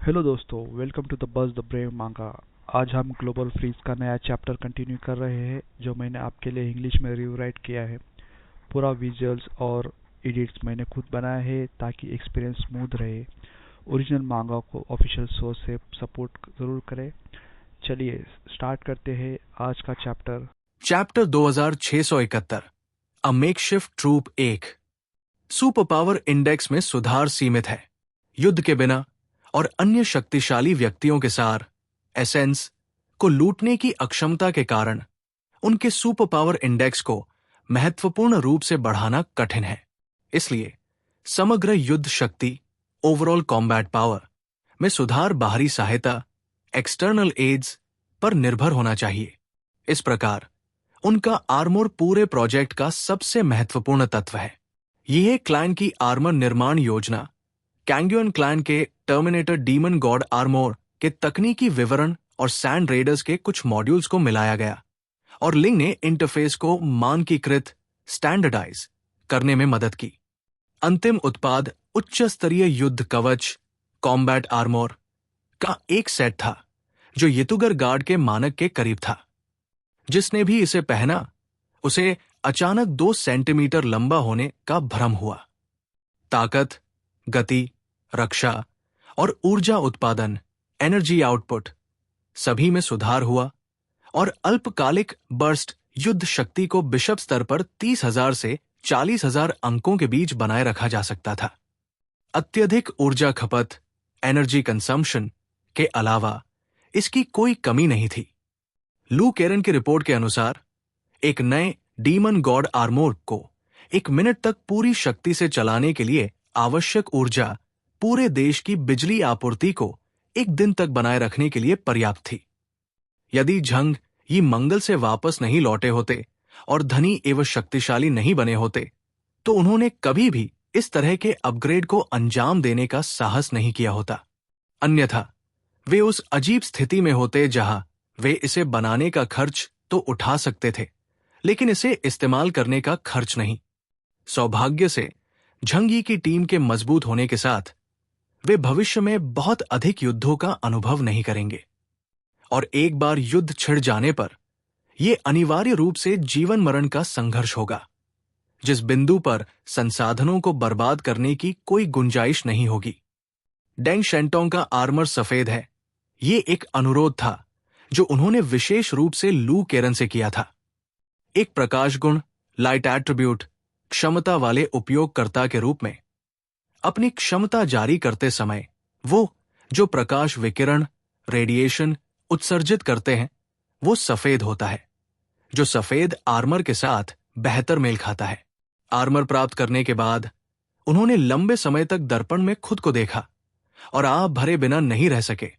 Hello दोस्तों, welcome to the Buzz the Brave manga. आज हम ग्लोबल फ्रीज का नया चैप्टर कंटिन्यू कर रहे हैं जो मैंने आपके लिए इंग्लिश में रिवराइट किया है। पूरा विजुअल्स और एडिट्स मैंने खुद बनाया है ताकि एक्सपीरियंस स्मूथ रहे। ओरिजिनल मांगा को ऑफिशियल सोर्स से सपोर्ट जरूर करें। चलिए स्टार्ट करते हैं आज का chapter. Chapter 2671 a makeshift troop 1। Super power index में सुधार सीमित है। युद्ध के बिना और अन्य शक्तिशाली व्यक्तियों के सार एसेंस को लूटने की अक्षमता के कारण उनके सुपर पावर इंडेक्स को महत्वपूर्ण रूप से बढ़ाना कठिन है। इसलिए समग्र युद्ध शक्ति ओवरऑल कॉम्बैट पावर में सुधार बाहरी सहायता एक्सटर्नल एड्स पर निर्भर होना चाहिए। इस प्रकार उनका आर्मोर पूरे प्रोजेक्ट का सबसे महत्वपूर्ण तत्व है। यह क्लाइन की आर्मर निर्माण योजना कैंगुयन क्लाइन के टर्मिनेटर डीमन गॉड आर्मोर के तकनीकी विवरण और सैंड रेडर्स के कुछ मॉड्यूल्स को मिलाया गया और लिंग ने इंटरफेस को मानकीकृत स्टैंडर्डाइज करने में मदद की। अंतिम उत्पाद उच्च स्तरीय युद्ध कवच कॉम्बैट आर्मोर का एक सेट था जो येतुगर गार्ड के मानक के करीब था। जिसने भी इसे पहना उसे अचानक 2 सेंटीमीटर लंबा होने का भ्रम हुआ। ताकत, गति, रक्षा और ऊर्जा उत्पादन एनर्जी आउटपुट सभी में सुधार हुआ और अल्पकालिक बर्स्ट युद्ध शक्ति को बिशप स्तर पर 30,000 से 40,000 अंकों के बीच बनाए रखा जा सकता था। अत्यधिक ऊर्जा खपत एनर्जी कंजम्पशन के अलावा इसकी कोई कमी नहीं थी। लू केरन की रिपोर्ट के अनुसार एक नए डीमन गॉड आर्मोर को 1 मिनट तक पूरी शक्ति से चलाने के लिए आवश्यक ऊर्जा पूरे देश की बिजली आपूर्ति को 1 दिन तक बनाए रखने के लिए पर्याप्त थी। यदि झंग ये मंगल से वापस नहीं लौटे होते और धनी एवं शक्तिशाली नहीं बने होते तो उन्होंने कभी भी इस तरह के अपग्रेड को अंजाम देने का साहस नहीं किया होता। अन्यथा वे उस अजीब स्थिति में होते जहां वे इसे बनाने का खर्च तो उठा सकते थे लेकिन इसे इस्तेमाल करने का खर्च नहीं। सौभाग्य से झंगी की टीम के मजबूत होने के साथ वे भविष्य में बहुत अधिक युद्धों का अनुभव नहीं करेंगे और एक बार युद्ध छिड़ जाने पर यह अनिवार्य रूप से जीवन मरण का संघर्ष होगा जिस बिंदु पर संसाधनों को बर्बाद करने की कोई गुंजाइश नहीं होगी। डेंग शेंटोंग का आर्मर सफेद है। ये एक अनुरोध था जो उन्होंने विशेष रूप से लू केरन से किया था। एक प्रकाश गुण लाइट एट्रीब्यूट क्षमता वाले उपयोगकर्ता के रूप में अपनी क्षमता जारी करते समय वो जो प्रकाश विकिरण रेडिएशन उत्सर्जित करते हैं वो सफेद होता है जो सफेद आर्मर के साथ बेहतर मेल खाता है। आर्मर प्राप्त करने के बाद उन्होंने लंबे समय तक दर्पण में खुद को देखा और आप भरे बिना नहीं रह सके।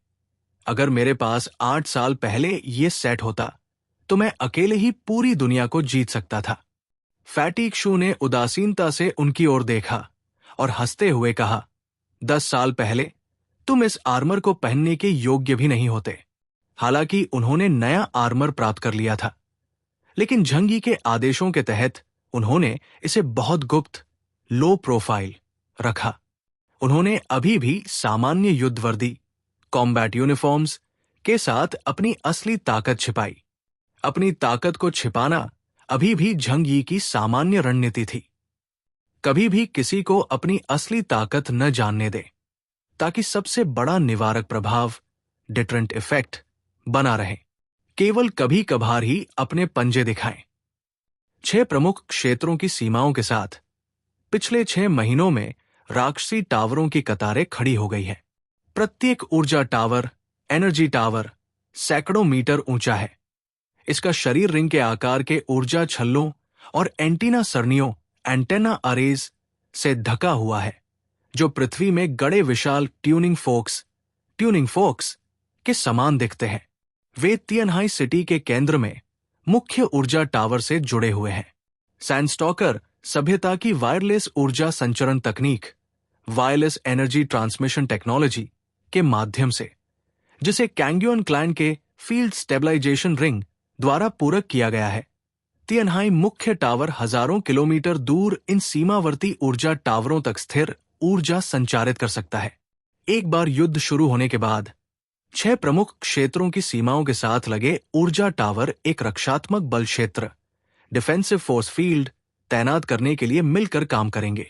अगर मेरे पास 8 साल पहले ये सेट होता तो मैं अकेले ही पूरी दुनिया को जीत सकता था। फैटिक शू ने उदासीनता से उनकी ओर देखा और हंसते हुए कहा, 10 साल पहले तुम इस आर्मर को पहनने के योग्य भी नहीं होते। हालांकि उन्होंने नया आर्मर प्राप्त कर लिया था लेकिन झंगी के आदेशों के तहत उन्होंने इसे बहुत गुप्त लो प्रोफाइल रखा। उन्होंने अभी भी सामान्य युद्ध वर्दी कॉम्बैट यूनिफॉर्म्स के साथ अपनी असली ताकत छिपाई। अपनी ताकत को छिपाना अभी भी झंग यी की सामान्य रणनीति थी। कभी भी किसी को अपनी असली ताकत न जानने दे ताकि सबसे बड़ा निवारक प्रभाव डिटरेंट इफेक्ट बना रहे। केवल कभी कभार ही अपने पंजे दिखाएं। 6 प्रमुख क्षेत्रों की सीमाओं के साथ पिछले 6 महीनों में राक्षसी टावरों की कतारें खड़ी हो गई है। प्रत्येक ऊर्जा टावर एनर्जी टावर सैकड़ों मीटर ऊंचा है। इसका शरीर रिंग के आकार के ऊर्जा छल्लों और एंटीना सरणियों एंटेना अरेज से ढका हुआ है जो पृथ्वी में गड़े विशाल ट्यूनिंग फोक्स के समान दिखते हैं। वे तियनहाई सिटी के केंद्र में मुख्य ऊर्जा टावर से जुड़े हुए हैं। सैंडस्टॉकर सभ्यता की वायरलेस ऊर्जा संचरण तकनीक वायरलेस एनर्जी ट्रांसमिशन टेक्नोलॉजी के माध्यम से जिसे कैंगुयन क्लाइन के फील्ड स्टेबलाइजेशन रिंग द्वारा पूरक किया गया है। तियनहाई मुख्य टावर हजारों किलोमीटर दूर इन सीमावर्ती ऊर्जा टावरों तक स्थिर ऊर्जा संचारित कर सकता है। एक बार युद्ध शुरू होने के बाद 6 प्रमुख क्षेत्रों की सीमाओं के साथ लगे ऊर्जा टावर एक रक्षात्मक बल क्षेत्र, डिफेंसिव फोर्स फील्ड, तैनात करने के लिए मिलकर काम करेंगे।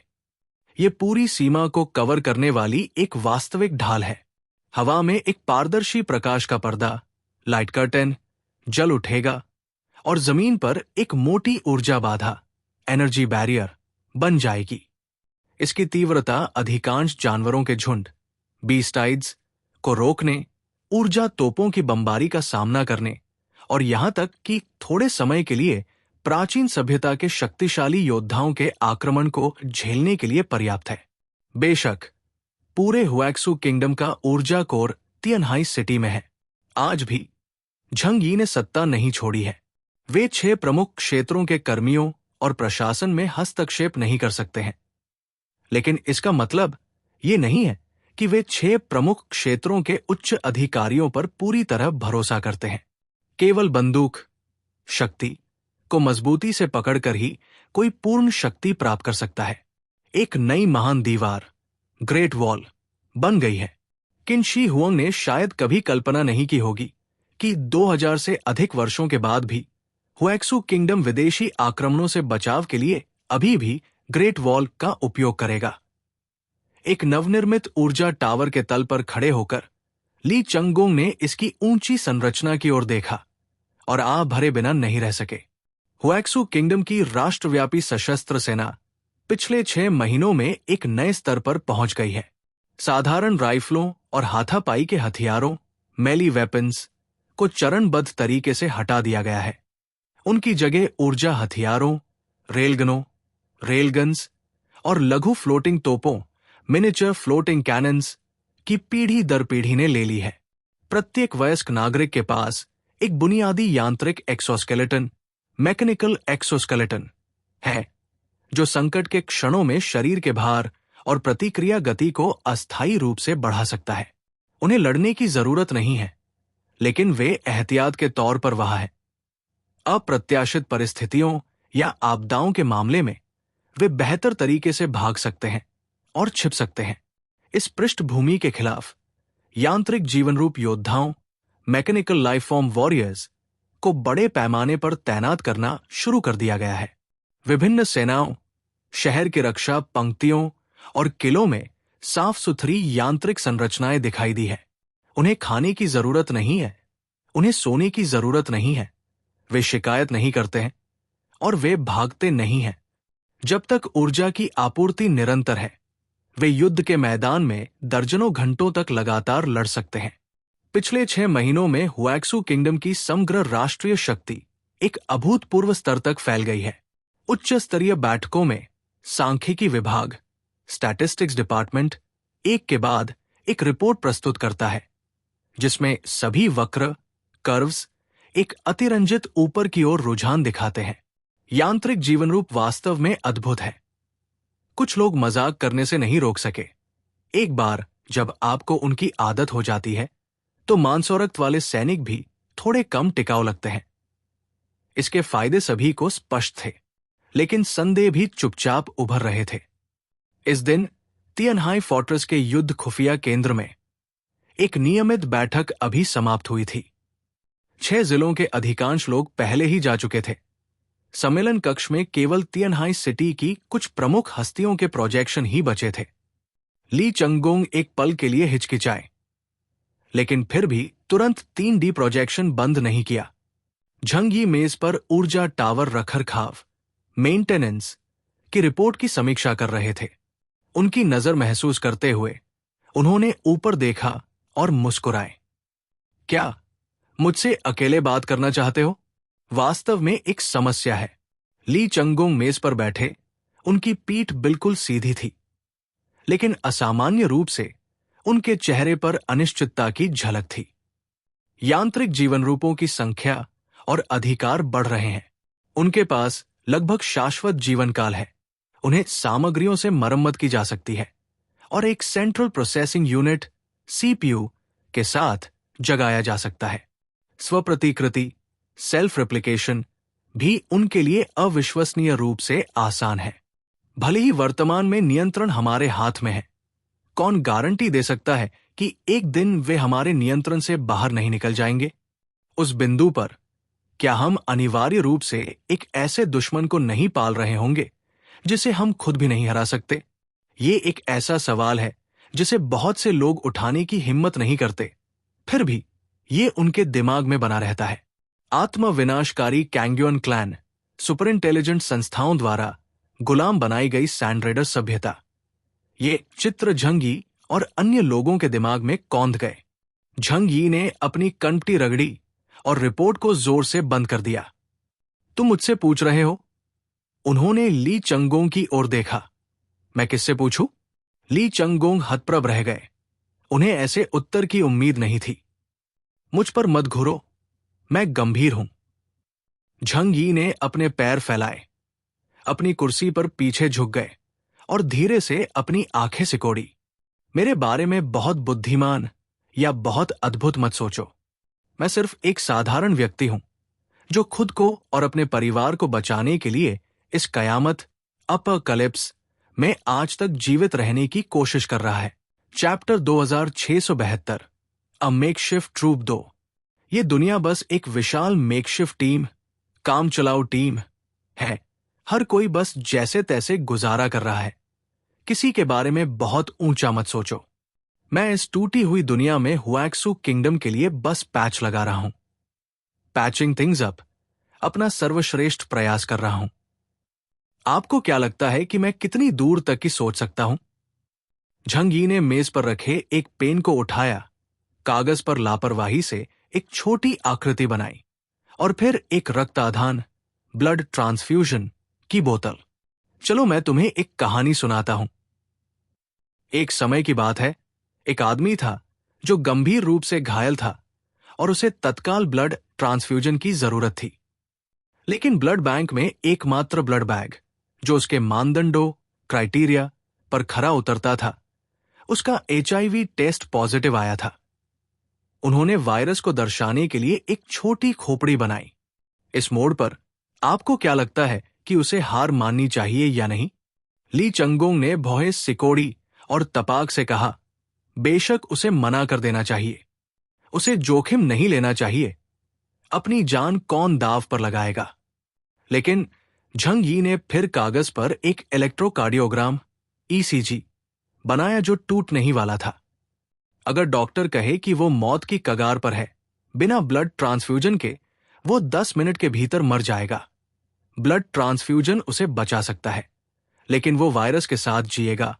ये पूरी सीमा को कवर करने वाली एक वास्तविक ढाल है। हवा में एक पारदर्शी प्रकाश का पर्दा, लाइट कर्टेन, जल उठेगा और जमीन पर एक मोटी ऊर्जा बाधा, एनर्जी बैरियर बन जाएगी। इसकी तीव्रता अधिकांश जानवरों के झुंड, बीस्टाइड्स को रोकने, ऊर्जा तोपों की बमबारी का सामना करने और यहां तक कि थोड़े समय के लिए प्राचीन सभ्यता के शक्तिशाली योद्धाओं के आक्रमण को झेलने के लिए पर्याप्त है। बेशक पूरे हुएक्सू किंगडम का ऊर्जा कोर तियानहाई सिटी में है। आज भी झंग यी ने सत्ता नहीं छोड़ी है। वे 6 प्रमुख क्षेत्रों के कर्मियों और प्रशासन में हस्तक्षेप नहीं कर सकते हैं, लेकिन इसका मतलब ये नहीं है कि वे 6 प्रमुख क्षेत्रों के उच्च अधिकारियों पर पूरी तरह भरोसा करते हैं। केवल बंदूक शक्ति को मजबूती से पकड़कर ही कोई पूर्ण शक्ति प्राप्त कर सकता है। एक नई महान दीवार, ग्रेट वॉल, बन गई है। किन शी हुआंग ने शायद कभी कल्पना नहीं की होगी कि 2000 से अधिक वर्षों के बाद भी हुएक्सू किंगडम विदेशी आक्रमणों से बचाव के लिए अभी भी ग्रेट वॉल का उपयोग करेगा। एक नवनिर्मित ऊर्जा टावर के तल पर खड़े होकर ली चंगोंग ने इसकी ऊंची संरचना की ओर देखा और आ भरे बिना नहीं रह सके। हुएक्सू किंगडम की राष्ट्रव्यापी सशस्त्र सेना पिछले 6 महीनों में एक नए स्तर पर पहुंच गई है। साधारण राइफलों और हाथापाई के हथियारों, मेली वेपन्स को चरणबद्ध तरीके से हटा दिया गया है। उनकी जगह ऊर्जा हथियारों, रेलगनों, रेलगन्स और लघु फ्लोटिंग तोपों, मिनिएचर फ्लोटिंग कैनन्स की पीढ़ी दर पीढ़ी ने ले ली है। प्रत्येक वयस्क नागरिक के पास एक बुनियादी यांत्रिक एक्सोस्केलेटन, मैकेनिकल एक्सोस्केलेटन है, जो संकट के क्षणों में शरीर के भार और प्रतिक्रिया गति को अस्थायी रूप से बढ़ा सकता है। उन्हें लड़ने की जरूरत नहीं है, लेकिन वे एहतियात के तौर पर वहां हैं। अप्रत्याशित परिस्थितियों या आपदाओं के मामले में वे बेहतर तरीके से भाग सकते हैं और छिप सकते हैं। इस पृष्ठभूमि के खिलाफ यांत्रिक जीवन रूप योद्धाओं, मैकेनिकल लाइफ फॉर्म वॉरियर्स को बड़े पैमाने पर तैनात करना शुरू कर दिया गया है। विभिन्न सेनाओं, शहर की रक्षा पंक्तियों और किलों में साफ सुथरी यांत्रिक संरचनाएं दिखाई दी है। उन्हें खाने की जरूरत नहीं है, उन्हें सोने की जरूरत नहीं है। वे शिकायत नहीं करते हैं और वे भागते नहीं हैं। जब तक ऊर्जा की आपूर्ति निरंतर है, वे युद्ध के मैदान में दर्जनों घंटों तक लगातार लड़ सकते हैं। पिछले 6 महीनों में हुएक्सू किंगडम की समग्र राष्ट्रीय शक्ति एक अभूतपूर्व स्तर तक फैल गई है। उच्च स्तरीय बैठकों में सांख्यिकी विभाग, स्टैटिस्टिक्स डिपार्टमेंट एक के बाद एक रिपोर्ट प्रस्तुत करता है, जिसमें सभी वक्र, कर्व्स एक अतिरंजित ऊपर की ओर रुझान दिखाते हैं। यांत्रिक जीवन रूप वास्तव में अद्भुत है। कुछ लोग मजाक करने से नहीं रोक सके। एक बार जब आपको उनकी आदत हो जाती है, तो मांसौरक्त वाले सैनिक भी थोड़े कम टिकाऊ लगते हैं। इसके फायदे सभी को स्पष्ट थे, लेकिन संदेह भी चुपचाप उभर रहे थे। इस दिन तियानहाई फोर्ट्रेस के युद्ध खुफिया केंद्र में एक नियमित बैठक अभी समाप्त हुई थी। 6 जिलों के अधिकांश लोग पहले ही जा चुके थे। सम्मेलन कक्ष में केवल तियानहाई सिटी की कुछ प्रमुख हस्तियों के प्रोजेक्शन ही बचे थे। ली चंगोंग एक पल के लिए हिचकिचाए, लेकिन फिर भी तुरंत 3D प्रोजेक्शन बंद नहीं किया। झंग यी मेज पर ऊर्जा टावर रखरखाव, मेंटेनेंस की रिपोर्ट की समीक्षा कर रहे थे। उनकी नजर महसूस करते हुए उन्होंने ऊपर देखा और मुस्कुराए। क्या मुझसे अकेले बात करना चाहते हो? वास्तव में एक समस्या है। ली चंगोंग मेज पर बैठे, उनकी पीठ बिल्कुल सीधी थी, लेकिन असामान्य रूप से उनके चेहरे पर अनिश्चितता की झलक थी। यांत्रिक जीवन रूपों की संख्या और अधिकार बढ़ रहे हैं। उनके पास लगभग शाश्वत जीवन काल है। उन्हें सामग्रियों से मरम्मत की जा सकती है और एक सेंट्रल प्रोसेसिंग यूनिट CPU के साथ जगाया जा सकता है। स्वप्रतिकृति, सेल्फ रेप्लिकेशन भी उनके लिए अविश्वसनीय रूप से आसान है। भले ही वर्तमान में नियंत्रण हमारे हाथ में है, कौन गारंटी दे सकता है कि एक दिन वे हमारे नियंत्रण से बाहर नहीं निकल जाएंगे? उस बिंदु पर क्या हम अनिवार्य रूप से एक ऐसे दुश्मन को नहीं पाल रहे होंगे जिसे हम खुद भी नहीं हरा सकते? ये एक ऐसा सवाल है जिसे बहुत से लोग उठाने की हिम्मत नहीं करते, फिर भी ये उनके दिमाग में बना रहता है। आत्म विनाशकारी कैंग्योन क्लैन सुपर इंटेलिजेंट संस्थाओं द्वारा गुलाम बनाई गई सैंड रेडर सभ्यता, ये चित्र झंगी और अन्य लोगों के दिमाग में कौंध गए। झंगी ने अपनी कनपटी रगड़ी और रिपोर्ट को जोर से बंद कर दिया। तुम मुझसे पूछ रहे हो? उन्होंने ली चंगोंग की ओर देखा। मैं किससे पूछूं? ली चंगोंग हतप्रभ रह गए। उन्हें ऐसे उत्तर की उम्मीद नहीं थी। मुझ पर मत घूरो, मैं गंभीर हूं। झंगी ने अपने पैर फैलाए, अपनी कुर्सी पर पीछे झुक गए और धीरे से अपनी आंखें सिकोड़ी। मेरे बारे में बहुत बुद्धिमान या बहुत अद्भुत मत सोचो। मैं सिर्फ एक साधारण व्यक्ति हूं जो खुद को और अपने परिवार को बचाने के लिए इस कयामत अपकलिप्स में आज तक जीवित रहने की कोशिश कर रहा है। चैप्टर 2672 अ मेकशिफ्ट ट्रूप 2। ये दुनिया बस एक विशाल मेकशिफ्ट टीम, काम चलाऊ टीम है। हर कोई बस जैसे तैसे गुजारा कर रहा है। किसी के बारे में बहुत ऊंचा मत सोचो। मैं इस टूटी हुई दुनिया में हुएक्सू किंगडम के लिए बस पैच लगा रहा हूं, पैचिंग थिंग्स अप, अपना सर्वश्रेष्ठ प्रयास कर रहा हूं। आपको क्या लगता है कि मैं कितनी दूर तक की सोच सकता हूं? झंगी ने मेज पर रखे एक पेन को उठाया, कागज पर लापरवाही से एक छोटी आकृति बनाई और फिर एक रक्त आधान, ब्लड ट्रांसफ्यूजन की बोतल। चलो मैं तुम्हें एक कहानी सुनाता हूं। एक समय की बात है, एक आदमी था जो गंभीर रूप से घायल था और उसे तत्काल ब्लड ट्रांसफ्यूजन की जरूरत थी। लेकिन ब्लड बैंक में एकमात्र ब्लड बैग जो उसके मानदंडों, क्राइटेरिया पर खरा उतरता था, उसका HIV टेस्ट पॉजिटिव आया था। उन्होंने वायरस को दर्शाने के लिए एक छोटी खोपड़ी बनाई। इस मोड़ पर आपको क्या लगता है कि उसे हार माननी चाहिए या नहीं? ली चंगोंग ने भौहें सिकोड़ी और तपाक से कहा, बेशक उसे मना कर देना चाहिए। उसे जोखिम नहीं लेना चाहिए। अपनी जान कौन दांव पर लगाएगा? लेकिन झंगी ने फिर कागज पर एक इलेक्ट्रोकार्डियोग्राम ECG बनाया जो टूटने वाला था। अगर डॉक्टर कहे कि वो मौत की कगार पर है, बिना ब्लड ट्रांसफ्यूजन के वो 10 मिनट के भीतर मर जाएगा। ब्लड ट्रांसफ्यूजन उसे बचा सकता है, लेकिन वो वायरस के साथ जिएगा।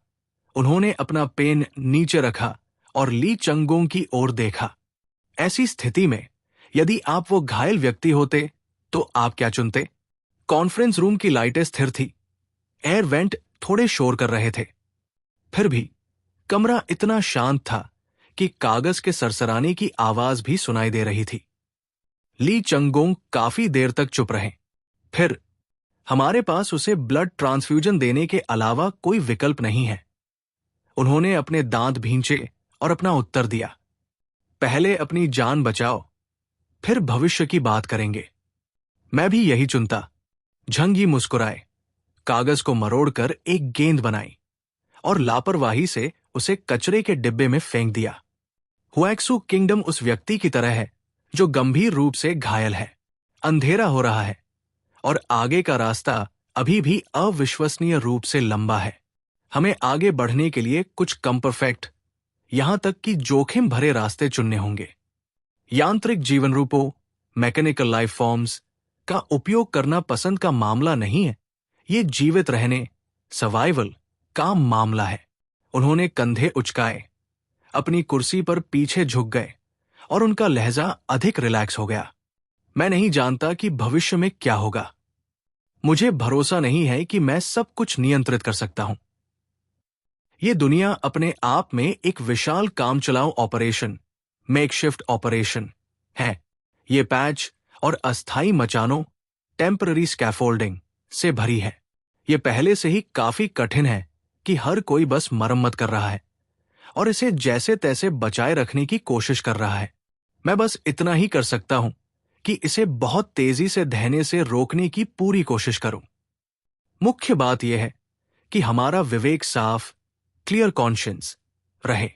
उन्होंने अपना पेन नीचे रखा और ली चंगोंग की ओर देखा। ऐसी स्थिति में यदि आप वो घायल व्यक्ति होते तो आप क्या चुनते? कॉन्फ्रेंस रूम की लाइटें स्थिर थी। एयर वेंट थोड़े शोर कर रहे थे। फिर भी कमरा इतना शांत था कि कागज के सरसराने की आवाज भी सुनाई दे रही थी। ली चंगोंग काफी देर तक चुप रहे। फिर, हमारे पास उसे ब्लड ट्रांसफ्यूजन देने के अलावा कोई विकल्प नहीं है। उन्होंने अपने दांत भींचे और अपना उत्तर दिया, पहले अपनी जान बचाओ, फिर भविष्य की बात करेंगे। मैं भी यही चुनता। झंगी मुस्कुराए, कागज को मरोड़कर एक गेंद बनाई और लापरवाही से उसे कचरे के डिब्बे में फेंक दिया। हुएक्सू किंगडम उस व्यक्ति की तरह है जो गंभीर रूप से घायल है। अंधेरा हो रहा है और आगे का रास्ता अभी भी अविश्वसनीय रूप से लंबा है। हमें आगे बढ़ने के लिए कुछ कम परफेक्ट, यहां तक कि जोखिम भरे रास्ते चुनने होंगे। यांत्रिक जीवन रूपों, मैकेनिकल लाइफ फॉर्म्स का उपयोग करना पसंद का मामला नहीं है। ये जीवित रहने, सर्वाइवल का मामला है। उन्होंने कंधे उचकाए, अपनी कुर्सी पर पीछे झुक गए और उनका लहजा अधिक रिलैक्स हो गया। मैं नहीं जानता कि भविष्य में क्या होगा। मुझे भरोसा नहीं है कि मैं सब कुछ नियंत्रित कर सकता हूं। ये दुनिया अपने आप में एक विशाल कामचलाऊ ऑपरेशन, मेकशिफ्ट ऑपरेशन है। ये पैच और अस्थायी मचानों, टेम्पररी स्कैफोल्डिंग से भरी है। ये पहले से ही काफी कठिन है कि हर कोई बस मरम्मत कर रहा है और इसे जैसे तैसे बचाए रखने की कोशिश कर रहा है। मैं बस इतना ही कर सकता हूं कि इसे बहुत तेजी से ढहने से रोकने की पूरी कोशिश करूं। मुख्य बात यह है कि हमारा विवेक साफ, क्लियर कॉन्शियंस रहे।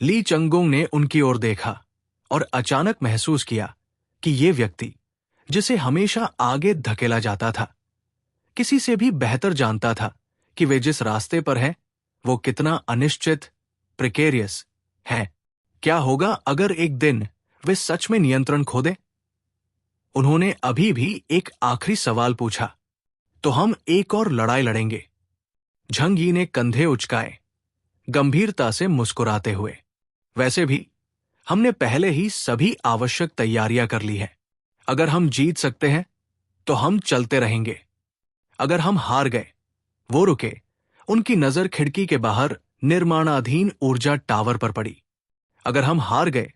ली चंगोंग ने उनकी ओर देखा और अचानक महसूस किया कि ये व्यक्ति, जिसे हमेशा आगे धकेला जाता था, किसी से भी बेहतर जानता था कि वे जिस रास्ते पर है वो कितना अनिश्चित, प्रिकेरियस है। क्या होगा अगर एक दिन वे सच में नियंत्रण खो दें? उन्होंने अभी भी एक आखिरी सवाल पूछा, तो हम एक और लड़ाई लड़ेंगे? झंग यी ने कंधे उचकाए, गंभीरता से मुस्कुराते हुए। वैसे भी हमने पहले ही सभी आवश्यक तैयारियां कर ली है। अगर हम जीत सकते हैं तो हम चलते रहेंगे। अगर हम हार गए। वो रुके। उनकी नजर खिड़की के बाहर निर्माणाधीन ऊर्जा टावर पर पड़ी। अगर हम हार गए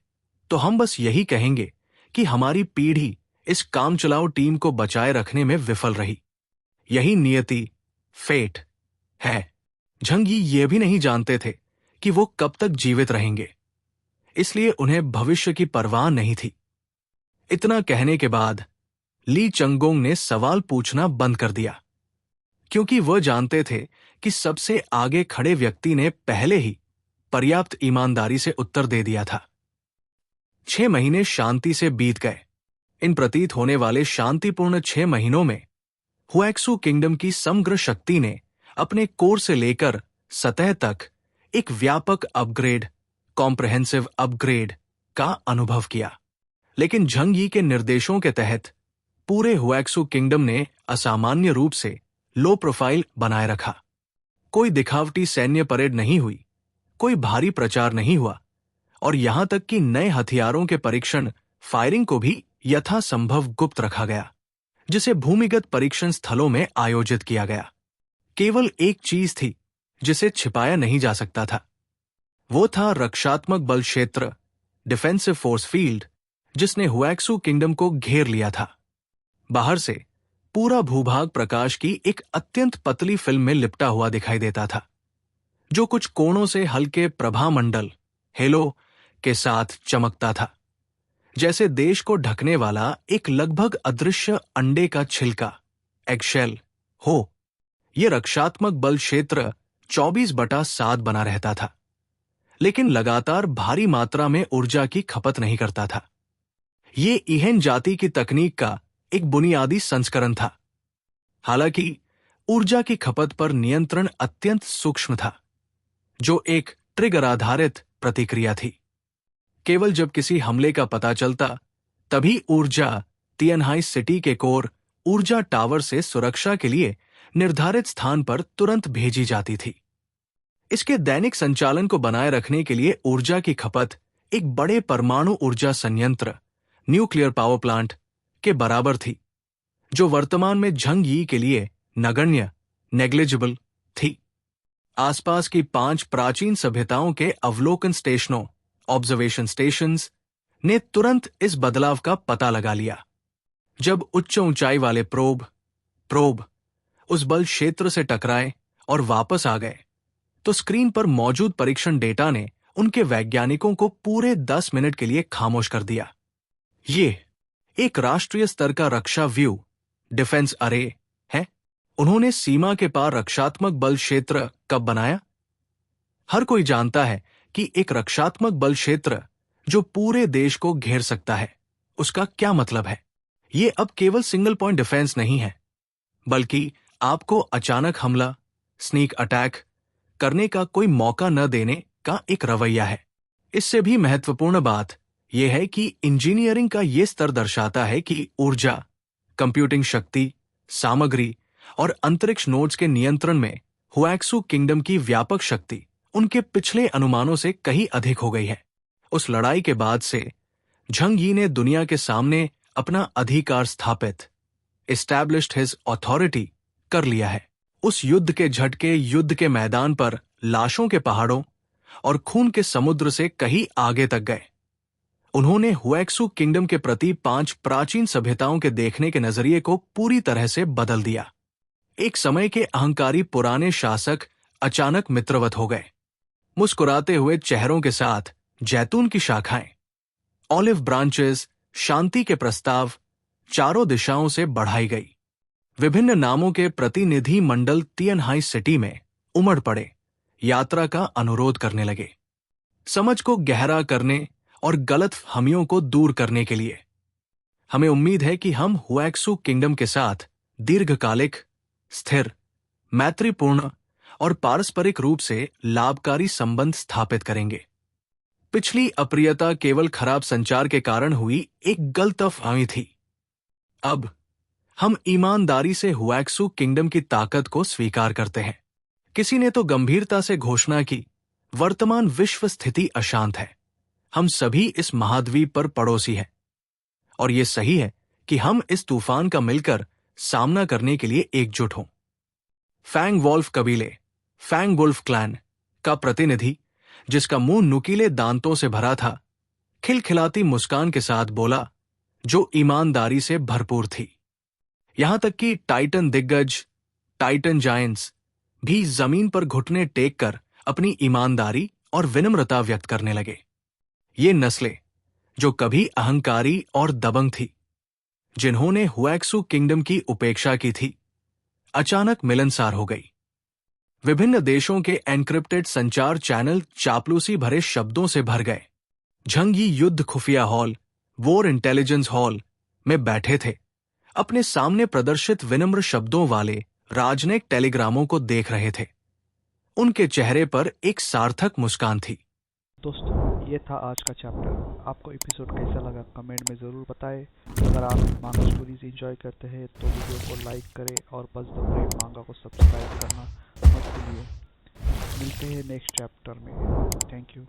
तो हम बस यही कहेंगे कि हमारी पीढ़ी इस कामचलाऊ टीम को बचाए रखने में विफल रही। यही नियति, फेट है। झंग यी ये भी नहीं जानते थे कि वो कब तक जीवित रहेंगे, इसलिए उन्हें भविष्य की परवाह नहीं थी। इतना कहने के बाद ली चंगोंग ने सवाल पूछना बंद कर दिया, क्योंकि वह जानते थे कि सबसे आगे खड़े व्यक्ति ने पहले ही पर्याप्त ईमानदारी से उत्तर दे दिया था। 6 महीने शांति से बीत गए। इन प्रतीत होने वाले शांतिपूर्ण 6 महीनों में हुएक्सू किंगडम की समग्र शक्ति ने अपने कोर से लेकर सतह तक एक व्यापक अपग्रेड, कॉम्प्रहेंसिव अपग्रेड का अनुभव किया। लेकिन झंग यी के निर्देशों के तहत पूरे हुएक्सू किंगडम ने असामान्य रूप से लो प्रोफाइल बनाए रखा। कोई दिखावटी सैन्य परेड नहीं हुई, कोई भारी प्रचार नहीं हुआ, और यहां तक कि नए हथियारों के परीक्षण, फायरिंग को भी यथासंभव गुप्त रखा गया, जिसे भूमिगत परीक्षण स्थलों में आयोजित किया गया। केवल एक चीज थी जिसे छिपाया नहीं जा सकता था। वो था रक्षात्मक बल क्षेत्र, डिफेंसिव फोर्स फील्ड, जिसने हुएक्सू किंगडम को घेर लिया था। बाहर से पूरा भूभाग प्रकाश की एक अत्यंत पतली फिल्म में लिपटा हुआ दिखाई देता था, जो कुछ कोणों से हल्के प्रभामंडल, हेलो के साथ चमकता था, जैसे देश को ढकने वाला एक लगभग अदृश्य अंडे का छिलका, एगशेल हो। यह रक्षात्मक बल क्षेत्र 24/7 बना रहता था, लेकिन लगातार भारी मात्रा में ऊर्जा की खपत नहीं करता था। ये इहेन जाति की तकनीक का एक बुनियादी संस्करण था। हालांकि ऊर्जा की खपत पर नियंत्रण अत्यंत सूक्ष्म था, जो एक ट्रिगर आधारित प्रतिक्रिया थी। केवल जब किसी हमले का पता चलता, तभी ऊर्जा तिएनहाई सिटी के कोर ऊर्जा टावर से सुरक्षा के लिए निर्धारित स्थान पर तुरंत भेजी जाती थी। इसके दैनिक संचालन को बनाए रखने के लिए ऊर्जा की खपत एक बड़े परमाणु ऊर्जा संयंत्र, न्यूक्लियर पावर प्लांट के बराबर थी, जो वर्तमान में झंग यी के लिए नगण्य, नेग्लिजिबल थी। आसपास की 5 प्राचीन सभ्यताओं के अवलोकन स्टेशनों, ऑब्जर्वेशन स्टेशंस, ने तुरंत इस बदलाव का पता लगा लिया। जब उच्च ऊंचाई वाले प्रोब उस बल क्षेत्र से टकराए और वापस आ गए, तो स्क्रीन पर मौजूद परीक्षण डेटा ने उनके वैज्ञानिकों को पूरे 10 मिनट के लिए खामोश कर दिया। ये एक राष्ट्रीय स्तर का रक्षा व्यू, डिफेंस अरे है। उन्होंने सीमा के पार रक्षात्मक बल क्षेत्र कब बनाया? हर कोई जानता है कि एक रक्षात्मक बल क्षेत्र जो पूरे देश को घेर सकता है, उसका क्या मतलब है। ये अब केवल सिंगल पॉइंट डिफेंस नहीं है, बल्कि आपको अचानक हमला, स्नीक अटैक करने का कोई मौका न देने का एक रवैया है। इससे भी महत्वपूर्ण बात यह है कि इंजीनियरिंग का यह स्तर दर्शाता है कि ऊर्जा, कंप्यूटिंग शक्ति, सामग्री और अंतरिक्ष नोड्स के नियंत्रण में हुएक्सू किंगडम की व्यापक शक्ति उनके पिछले अनुमानों से कहीं अधिक हो गई है। उस लड़ाई के बाद से झंग यी ने दुनिया के सामने अपना अधिकार स्थापित, एस्टैब्लिश्ड हिज अथॉरिटी कर लिया है। उस युद्ध के झटके युद्ध के मैदान पर लाशों के पहाड़ों और खून के समुद्र से कहीं आगे तक गए। उन्होंने हुएक्सू किंगडम के प्रति 5 प्राचीन सभ्यताओं के देखने के नजरिए को पूरी तरह से बदल दिया। एक समय के अहंकारी पुराने शासक अचानक मित्रवत हो गए। मुस्कुराते हुए चेहरों के साथ जैतून की शाखाएं, ऑलिव ब्रांचेस, शांति के प्रस्ताव चारों दिशाओं से बढ़ाई गई। विभिन्न नामों के प्रतिनिधि मंडल तिएनहाई सिटी में उमड़ पड़े, यात्रा का अनुरोध करने लगे। समझ को गहरा करने और गलत फहमियों को दूर करने के लिए। हमें उम्मीद है कि हम हुएक्सू किंगडम के साथ दीर्घकालिक, स्थिर, मैत्रीपूर्ण और पारस्परिक रूप से लाभकारी संबंध स्थापित करेंगे। पिछली अप्रियता केवल खराब संचार के कारण हुई एक गलतफहमी थी। अब हम ईमानदारी से हुएक्सू किंगडम की ताकत को स्वीकार करते हैं। किसी ने तो गंभीरता से घोषणा की, वर्तमान विश्व स्थिति अशांत है। हम सभी इस महाद्वीप पर पड़ोसी हैं और यह सही है कि हम इस तूफान का मिलकर सामना करने के लिए एकजुट हों। फैंग वॉल्फ कबीले, फैंग वुल्फ क्लैन का प्रतिनिधि, जिसका मुंह नुकीले दांतों से भरा था, खिलखिलाती मुस्कान के साथ बोला, जो ईमानदारी से भरपूर थी। यहां तक कि टाइटन दिग्गज, टाइटन जायंट्स भी जमीन पर घुटने टेक कर अपनी ईमानदारी और विनम्रता व्यक्त करने लगे। ये नस्लें, जो कभी अहंकारी और दबंग थी, जिन्होंने हुएक्सू किंगडम की उपेक्षा की थी, अचानक मिलनसार हो गई। विभिन्न देशों के एन्क्रिप्टेड संचार चैनल चापलूसी भरे शब्दों से भर गए। झंगी युद्ध खुफिया हॉल, वॉर इंटेलिजेंस हॉल में बैठे थे, अपने सामने प्रदर्शित विनम्र शब्दों वाले राजनयिक टेलीग्रामों को देख रहे थे। उनके चेहरे पर एक सार्थक मुस्कान थी। दोस्तों, ये था आज का चैप्टर। आपको एपिसोड कैसा लगा कमेंट में ज़रूर बताएं। अगर आप मांगा स्टोरीज एंजॉय करते हैं तो वीडियो को लाइक करें और बस द ब्रेव मांगा को सब्सक्राइब करना मत भूलिए। मिलते हैं नेक्स्ट चैप्टर में। Thank you.